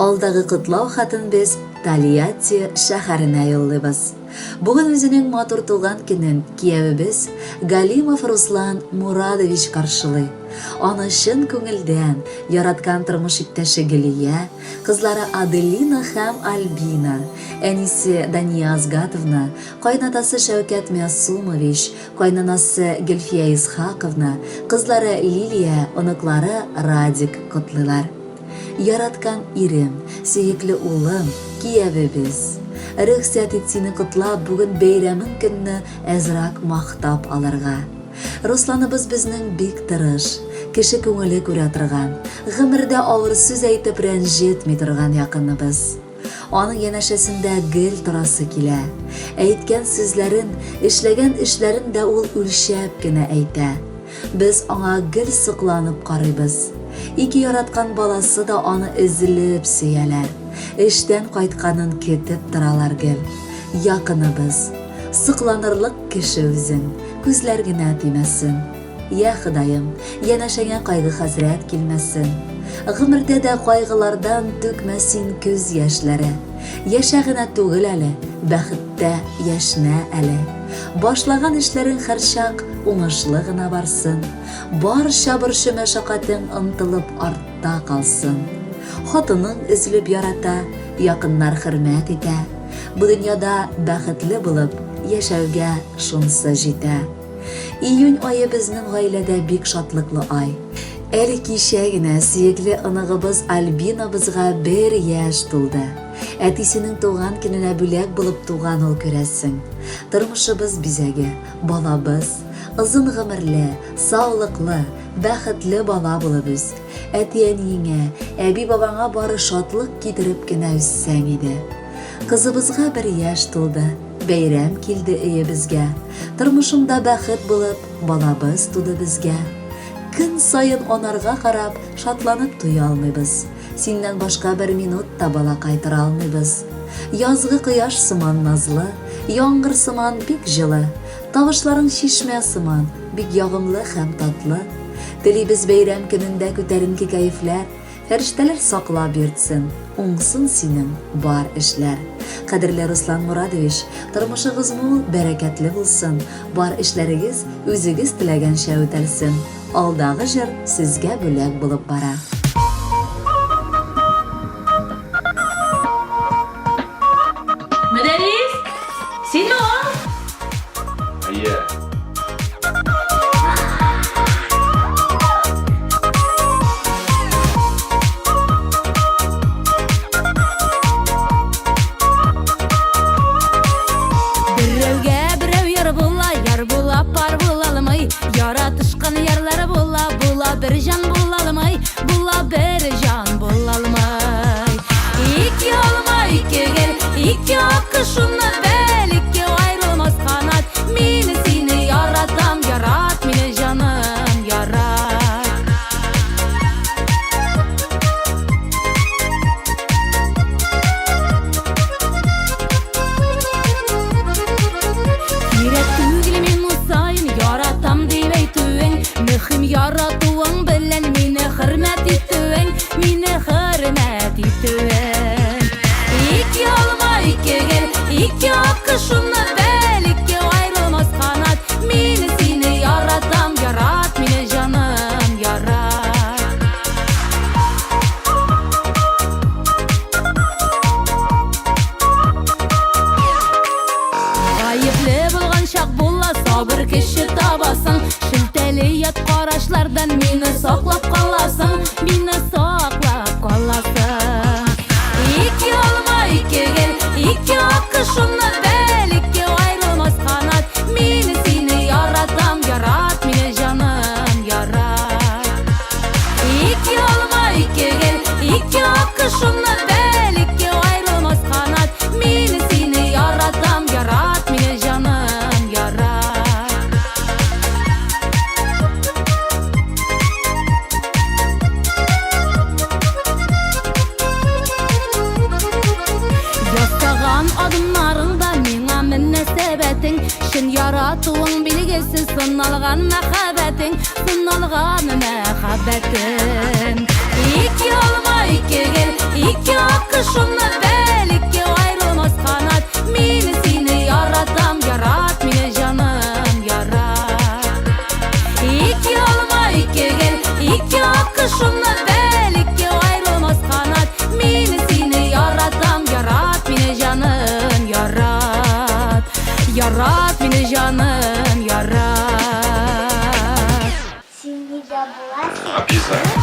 Алдагы кытлау хатын без Тольятти шәһәренә юллыйбыз. Бүген үзенең матур туган көнен киявебез Галимов Руслан Мурадович каршылый. Аны чын күңелдән яраткан тормыш иптәше Гөлия, кызлары Аделина һәм Альбина, әнисе Дания Азгатовна, кайнатасы Шәүкәт Мясумович, кайнанасы Гөлфия Исхаковна, кызлары Лилия, оныклары Радик котлыйлар. Яраткан ирем, сөекле улым, киявебез. Рөхсәт ит сине котлап бүген бәйрәмең көнне әзрәк мактап алырга. Русланыбыз безнең бик тырыш, кеше күңеле күрә торган, гомердә авыр сүз әйтеп рәнҗетми торган якыныбыз. Аның янәшәсендә гел торасы килә. Әйткән сүзләрен, эшләгән эшләрен дә ул үлчәп кенә әйтә. Без аңа гел сокланып карыйбыз. Ике яраткан баласы да аны эзлеп сөяләр. Эштән кайтканын көтеп торалар гел. Якыныбыз, сокланырлык кеше үзең, күзләр генә тимәсен. Я Ходаем, янәшәңә кайгы хәзрәт килмәсен. Гомердә дә кайгылардан түкмәсен күз яшьләре. Яшә генә түгел әле, бәхеттә яшнә әле. Башлаган эшләрең һәрчак уңышлы гына барсын. Барча борчы мәшәкатең ынтылып артта калсын. Хатының үзлеп ярата, якыннар хөрмәт итә. Бу дөньяда бәхетле булып яшәүгә шунсы җитә. Июнь айы безнең гаиләдә бик шатлыклы ай. Әле кичә генә сөекле оныгыбыз Альбинабызга 1 яшь тулды. Әтисенең туган көненә бүләк булып туган ул күрәсең. Тормышыбыз бизәге, балабыз, озын гомерле, саулыклы, бәхетле бала булып үс. Әти-әниеңә, әби-бабаңа бары шатлык китереп кенә үссәң иде. Кызыбызга 1 яшь тулды. Бәйрәм килде өебезгә. Тормышымда бәхет булып, балабыз туды безгә. Көн сайын анарга карап, шатланып туя алмыйбыз. Синнән башка 1 минут та бала кайтыра алмыйбыз. Язгы кояш сыман назлы, яңгыр сыман бик җылы, тавышларың чишмә сыман, бик ягымлы һәм татлы. Телибез бәйрәм көнендә күтәренке кәефләр, фәрештәләр саклап йөртсен, уңсын синең бар эшләр. Кадерле Руслан Мурадович, тормышыгыз мул, бәрәкәтле булсын, бар эшләрегез үзегез теләгәнчә үтәлсен. Алдагы җыр сезгә бүләк булып бара. Мөдәррис, синме ул? Әйе. Берәүгә яр була, пар була алмый. Яратышкан ярлары була, бер жан була алмый, бер жан була алмый. Ике алма, ике гел, ике акы шуннан бәл, ике айрылмас канат. Мине сине яратам, ярат мине жаным, ярат. Кирәк түгел мин усайын, яратам дип әйтүең. Мөһим яратуың белән мине хөрмәт итүең, мине хөрмәт итүең. Ике алма, ике гел, ике акы шуннан бәл, ике айрылмас канат. Мине сине яратам, ярат мине жаным, ярат. Гаепле булган чак була, сабыр кеше табасың. Шелтәле ят карашлардан мине саклап каласың, мине саклап каласың. Ике алма, ике гел, ике акы шуннан бәл, ике айрылмас канат. Мине сине яратам, ярат мине жаным, ярат. Ике алма, ике гел, ике акы шуннан бәл, ике айрылмас канат. Мине сине яратам, ярат мине жаным, ярат. Ястаган адымнарыңда миңа мөнәсәбәтең, шын яратуың билгесез, сыналган мәхәббәтең, сыналган мәхәббәтең. Ике алма, iki gel, iki akışımla bel, iki ayrılmaz kanat. Mini seni yaratam, yarat mini canım, yarat. İki olma iki gel, iki akışımla bel, iki ayrılmaz kanat. Mini seni yaratam, yarat mini canım, yarat. Yarat mini canım, yarat. Şimdi de bulaşık. Обязательно.